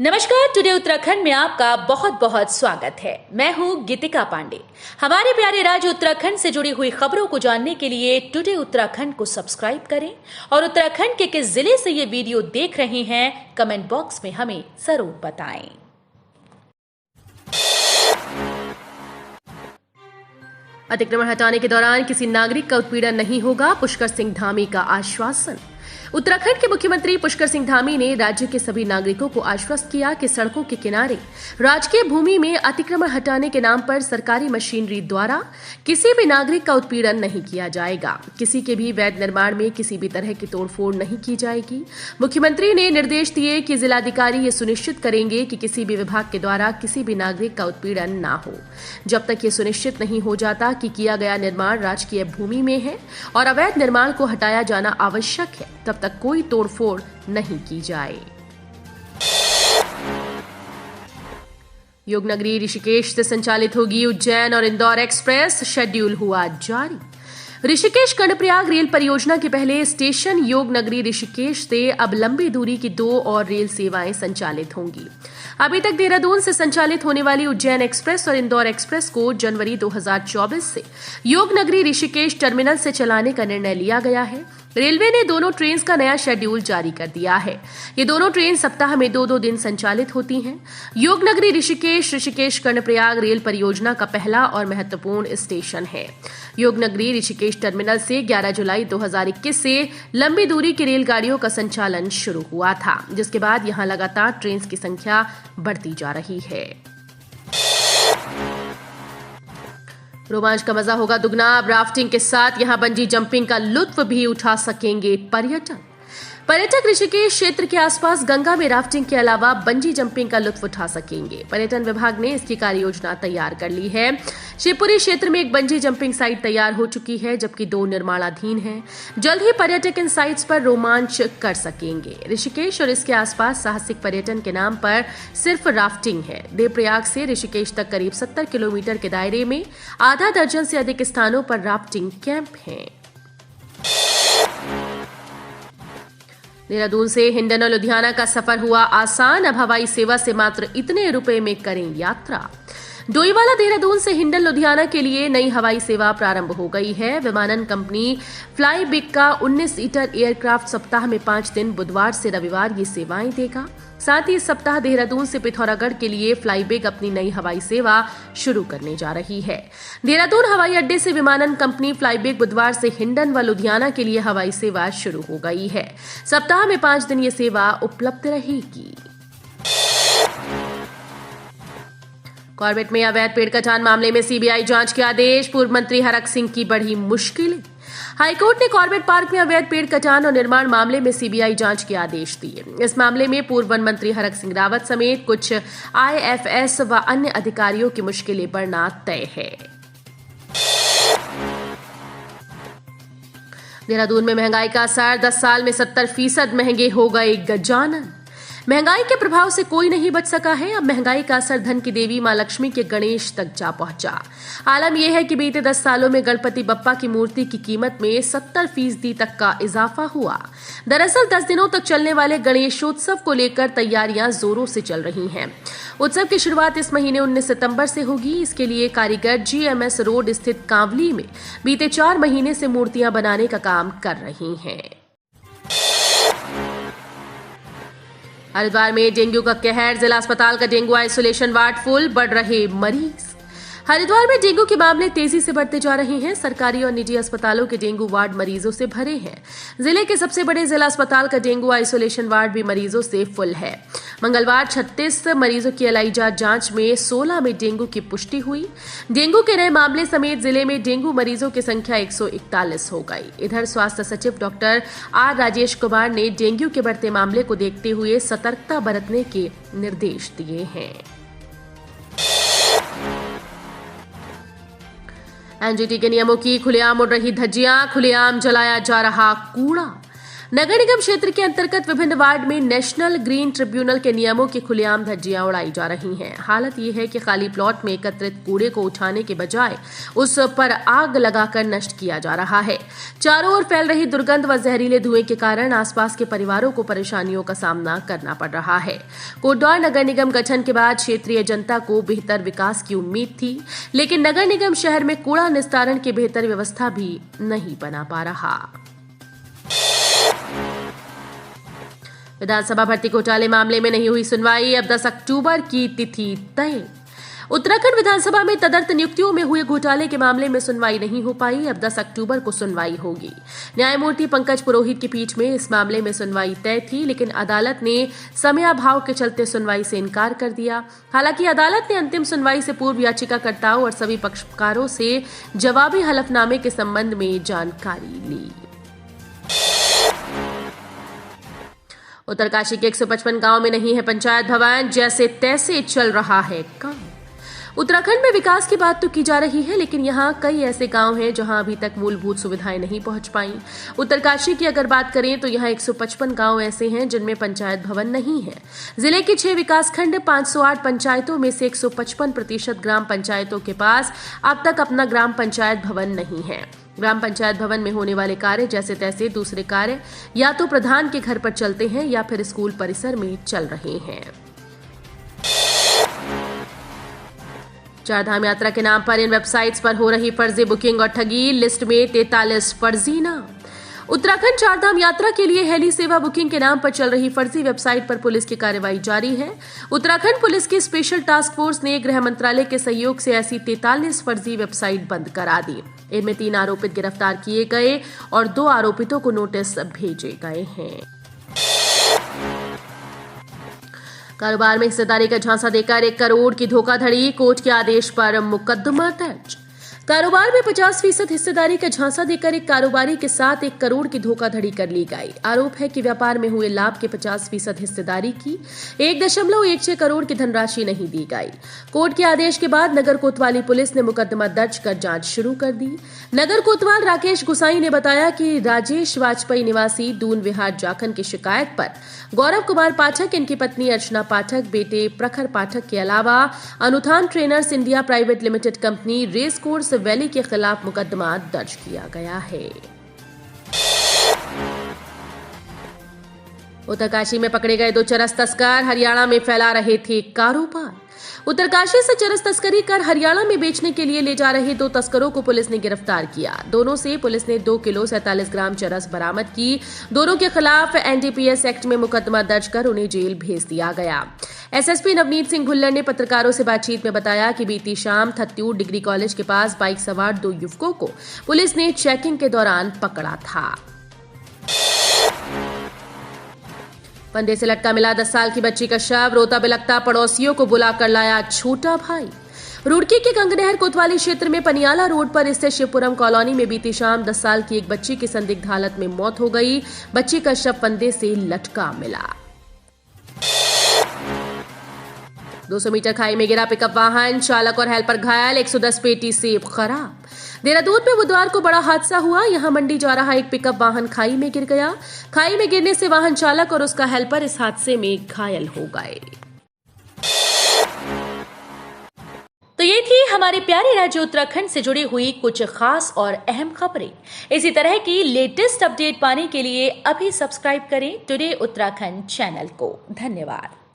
नमस्कार। टुडे उत्तराखंड में आपका बहुत बहुत स्वागत है। मैं हूं गीतिका पांडे। हमारे प्यारे राज्य उत्तराखंड से जुड़ी हुई खबरों को जानने के लिए टुडे उत्तराखंड को सब्सक्राइब करें और उत्तराखंड के किस जिले से ये वीडियो देख रहे हैं कमेंट बॉक्स में हमें जरूर बताएं। अतिक्रमण हटाने के दौरान किसी नागरिक का उत्पीड़न नहीं होगा, पुष्कर सिंह धामी का आश्वासन। उत्तराखंड के मुख्यमंत्री पुष्कर सिंह धामी ने राज्य के सभी नागरिकों को आश्वस्त किया कि सड़कों के किनारे राजकीय भूमि में अतिक्रमण हटाने के नाम पर सरकारी मशीनरी द्वारा किसी भी नागरिक का उत्पीड़न नहीं किया जाएगा। किसी के भी वैध निर्माण में किसी भी तरह की तोड़फोड़ नहीं की जाएगी। मुख्यमंत्री ने निर्देश दिए कि जिलाधिकारी ये सुनिश्चित करेंगे कि किसी भी विभाग के द्वारा किसी भी नागरिक का उत्पीड़न ना हो। जब तक ये सुनिश्चित नहीं हो जाता कि किया गया निर्माण राजकीय भूमि में है और अवैध निर्माण को हटाया जाना आवश्यक है, तब तक कोई तोड़फोड़ नहीं की जाए। योगनगरी ऋषिकेश से संचालित होगी उज्जैन और इंदौर एक्सप्रेस, शेड्यूल हुआ जारी। ऋषिकेश कर्णप्रयाग रेल परियोजना के पहले स्टेशन योगनगरी ऋषिकेश से अब लंबी दूरी की 2 और रेल सेवाएं संचालित होंगी। अभी तक देहरादून से संचालित होने वाली उज्जैन एक्सप्रेस और इंदौर एक्सप्रेस को जनवरी 2024 से योगनगरी ऋषिकेश टर्मिनल से चलाने का निर्णय लिया गया है। रेलवे ने दोनों ट्रेन का नया शेड्यूल जारी कर दिया है। ये दोनों ट्रेन सप्ताह में 2-2 दिन संचालित होती हैं। योगनगरी ऋषिकेश ऋषिकेश कर्णप्रयाग रेल परियोजना का पहला और महत्वपूर्ण स्टेशन है। योगनगरी ऋषिकेश टर्मिनल से 11 जुलाई 2021 से लंबी दूरी की रेलगाड़ियों का संचालन शुरू हुआ था, जिसके बाद यहां लगातार ट्रेन की संख्या बढ़ती जा रही है। रोमांच का मजा होगा दुगना। अब राफ्टिंग के साथ यहां बंजी जंपिंग का लुत्फ भी उठा सकेंगे पर्यटक ऋषिकेश क्षेत्र के आसपास गंगा में राफ्टिंग के अलावा बंजी जंपिंग का लुत्फ उठा सकेंगे। पर्यटन विभाग ने इसकी कार्ययोजना तैयार कर ली है। शिवपुरी क्षेत्र में एक बंजी जंपिंग साइट तैयार हो चुकी है, जबकि 2 निर्माणाधीन हैं। जल्द ही पर्यटक इन साइट्स पर रोमांच कर सकेंगे। ऋषिकेश और इसके आसपास साहसिक पर्यटन के नाम पर सिर्फ राफ्टिंग है। देवप्रयाग से ऋषिकेश तक करीब 70 किलोमीटर के दायरे में आधा दर्जन से अधिक स्थानों पर राफ्टिंग कैंप हैं। देहरादून से हिंडन और लुधियाना का सफर हुआ आसान। अब हवाई सेवा से मात्र इतने रुपए में करें यात्रा। डोईवाला देहरादून से हिंडन लुधियाना के लिए नई हवाई सेवा प्रारंभ हो गई है। विमानन कंपनी फ्लाईबिग का 19 सीटर एयरक्राफ्ट सप्ताह में 5 दिन बुधवार से रविवार ये सेवाएं देगा। साथ ही इस सप्ताह देहरादून से पिथौरागढ़ के लिए फ्लाईबिग अपनी नई हवाई सेवा शुरू करने जा रही है। देहरादून हवाई अड्डे से विमानन कंपनी फ्लाईबिग बुधवार से हिंडन व लुधियाना के लिए हवाई सेवा शुरू हो गई है। सप्ताह में 5 दिन ये सेवा उपलब्ध रहेगी। कॉर्बेट में अवैध पेड़ कटान मामले में सीबीआई जांच के आदेश। पूर्व मंत्री हरक सिंह की बढ़ी मुश्किलें। हाईकोर्ट ने कॉर्बेट पार्क में अवैध पेड़ कटान और निर्माण मामले में सीबीआई जांच के आदेश दिए। इस मामले में पूर्व वन मंत्री हरक सिंह रावत समेत कुछ आईएफएस व अन्य अधिकारियों की मुश्किलें बढ़ना तय है। देहरादून में महंगाई का असर। 10 साल में 70% महंगे हो गए गजानन। महंगाई के प्रभाव से कोई नहीं बच सका है। अब महंगाई का असर धन की देवी मां लक्ष्मी के गणेश तक जा पहुंचा। आलम यह है कि बीते 10 सालों में गणपति बप्पा की मूर्ति की कीमत में 70% तक का इजाफा हुआ। दरअसल 10 दिनों तक चलने वाले गणेशोत्सव को लेकर तैयारियां जोरों से चल रही हैं। उत्सव की शुरुआत इस महीने 19 सितंबर से होगी। इसके लिए कारीगर जीएमएस रोड स्थित कांवली में बीते 4 महीने से मूर्तियां बनाने का काम कर रही हैं। हरिद्वार में डेंगू का कहर। जिला अस्पताल का डेंगू आइसोलेशन वार्ड फुल, बढ़ रहे मरीज। हरिद्वार में डेंगू के मामले तेजी से बढ़ते जा रहे हैं। सरकारी और निजी अस्पतालों के डेंगू वार्ड मरीजों से भरे हैं। जिले के सबसे बड़े जिला अस्पताल का डेंगू आइसोलेशन वार्ड भी मरीजों से फुल है। मंगलवार 36 मरीजों की एलाइजा जांच में 16 में डेंगू की पुष्टि हुई। डेंगू के नए मामले समेत जिले में डेंगू मरीजों की संख्या 141 हो गई। इधर स्वास्थ्य सचिव डॉक्टर आर राजेश कुमार ने डेंगू के बढ़ते मामले को देखते हुए सतर्कता बरतने के निर्देश दिए हैं। एनजीटी के नियमों की खुलेआम उड़ रही धज्जियां। खुलेआम जलाया जा रहा कूड़ा। नगर निगम क्षेत्र के अंतर्गत विभिन्न वार्ड में नेशनल ग्रीन ट्रिब्यूनल के नियमों की खुलेआम धज्जियां उड़ाई जा रही हैं। हालत ये है कि खाली प्लॉट में एकत्रित कूड़े को उठाने के बजाय उस पर आग लगाकर नष्ट किया जा रहा है। चारों ओर फैल रही दुर्गंध व जहरीले धुएं के कारण आसपास के परिवारों को परेशानियों का सामना करना पड़ रहा है। कोटद्वार नगर निगम गठन के बाद क्षेत्रीय जनता को बेहतर विकास की उम्मीद थी, लेकिन नगर निगम शहर में कूड़ा निस्तारण की बेहतर व्यवस्था भी नहीं बना पा रहा। विधानसभा भर्ती घोटाले मामले में नहीं हुई सुनवाई, अब 10 अक्टूबर की तिथि तय। उत्तराखंड विधानसभा में तदर्थ नियुक्तियों में हुए घोटाले के मामले में सुनवाई नहीं हो पाई, अब 10 अक्टूबर को सुनवाई होगी। न्यायमूर्ति पंकज पुरोहित की पीठ में इस मामले में सुनवाई तय थी, लेकिन अदालत ने समयाभाव के चलते सुनवाई से इनकार कर दिया। हालांकि अदालत ने अंतिम सुनवाई से पूर्व याचिकाकर्ताओं और सभी पक्षकारों से जवाबी हलफनामे के संबंध में जानकारी ली। उत्तरकाशी के 155 गांव में नहीं है पंचायत भवन, जैसे तैसे चल रहा है काम। उत्तराखंड में विकास की बात तो की जा रही है, लेकिन यहाँ कई ऐसे गांव हैं जहां अभी तक मूलभूत सुविधाएं नहीं पहुंच पाई। उत्तरकाशी की अगर बात करें तो यहाँ 155 गांव ऐसे हैं जिनमें पंचायत भवन नहीं है। जिले के 6 विकासखंड 508 पंचायतों में से 155% ग्राम पंचायतों के पास अब तक अपना ग्राम पंचायत भवन नहीं है। ग्राम पंचायत भवन में होने वाले कार्य जैसे तैसे दूसरे कार्य या तो प्रधान के घर पर चलते हैं या फिर स्कूल परिसर में चल रहे हैं। चारधाम यात्रा के नाम पर इन वेबसाइट्स पर हो रही फर्जी बुकिंग और ठगी, लिस्ट में 43 फर्जी नाम। उत्तराखंड चारधाम यात्रा के लिए हेली सेवा बुकिंग के नाम पर चल रही फर्जी वेबसाइट पर पुलिस की कार्रवाई जारी है। उत्तराखंड पुलिस की स्पेशल टास्क फोर्स ने गृह मंत्रालय के सहयोग से ऐसी 43 फर्जी वेबसाइट बंद करा दी। इनमें 3 आरोपित गिरफ्तार किए गए और 2 आरोपितों को नोटिस भेजे गए हैं। कारोबार में हिस्सेदारी का झांसा देकर 1 करोड़ की धोखाधड़ी, कोर्ट के आदेश पर मुकदमा दर्ज। कारोबार में 50% हिस्सेदारी का झांसा देकर एक कारोबारी के साथ 1 करोड़ की धोखाधड़ी कर ली गई। आरोप है कि व्यापार में हुए लाभ के 50% हिस्सेदारी की 1.16 करोड़ की धनराशि नहीं दी गई। कोर्ट के आदेश के बाद नगर कोतवाली पुलिस ने मुकदमा दर्ज कर जांच शुरू कर दी। नगर कोतवाल राकेश गुसाई ने बताया कि राजेश वाजपेयी निवासी दून विहार जाखन की शिकायत पर गौरव कुमार पाठक, इनकी पत्नी अर्चना पाठक, बेटे प्रखर पाठक के अलावा Anuthan trainers India private limited company race course valley के खिलाफ मुकदमा दर्ज किया गया है। उत्तरकाशी में पकड़े गए 2 चरस तस्कर हरियाणा में फैला रहे थे कारोबार। उत्तरकाशी से चरस तस्करी कर हरियाणा में बेचने के लिए ले जा रहे 2 तस्करों को पुलिस ने गिरफ्तार किया। दोनों से पुलिस ने 2 किलो 47 ग्राम चरस बरामद की। दोनों के खिलाफ एनडीपीएस एक्ट में मुकदमा दर्ज कर उन्हें जेल भेज दिया गया। एसएसपी नवनीत सिंह भुल्लर ने पत्रकारों से बातचीत में बताया कि बीती शाम थत्यूर डिग्री कॉलेज के पास बाइक सवार 2 युवकों को पुलिस ने चेकिंग के दौरान पकड़ा था। फंदे से लटका मिला 10 साल की बच्ची का शव, रोता बिलखता पड़ोसियों को बुलाकर लाया छोटा भाई। रुड़की के गंगनहर कोतवाली क्षेत्र में पनियाला रोड पर स्थित शिवपुरम कॉलोनी में बीती शाम 10 साल की एक बच्ची की संदिग्ध हालत में मौत हो गई। बच्ची का शव फंदे से लटका मिला। 200 मीटर खाई में गिरा पिकअप वाहन, चालक और हेल्पर घायल, 110 पेटी सेब खराब। देहरादून में बुधवार को बड़ा हादसा हुआ। यहां मंडी जा रहा एक पिकअप वाहन खाई में गिर गया। खाई में गिरने से वाहन चालक और उसका हेल्पर इस हादसे में घायल हो गए। तो ये थी हमारे प्यारे राज्य उत्तराखंड से जुड़ी हुई कुछ खास और अहम खबरें। इसी तरह की लेटेस्ट अपडेट पाने के लिए अभी सब्सक्राइब करें टुडे उत्तराखंड चैनल को। धन्यवाद।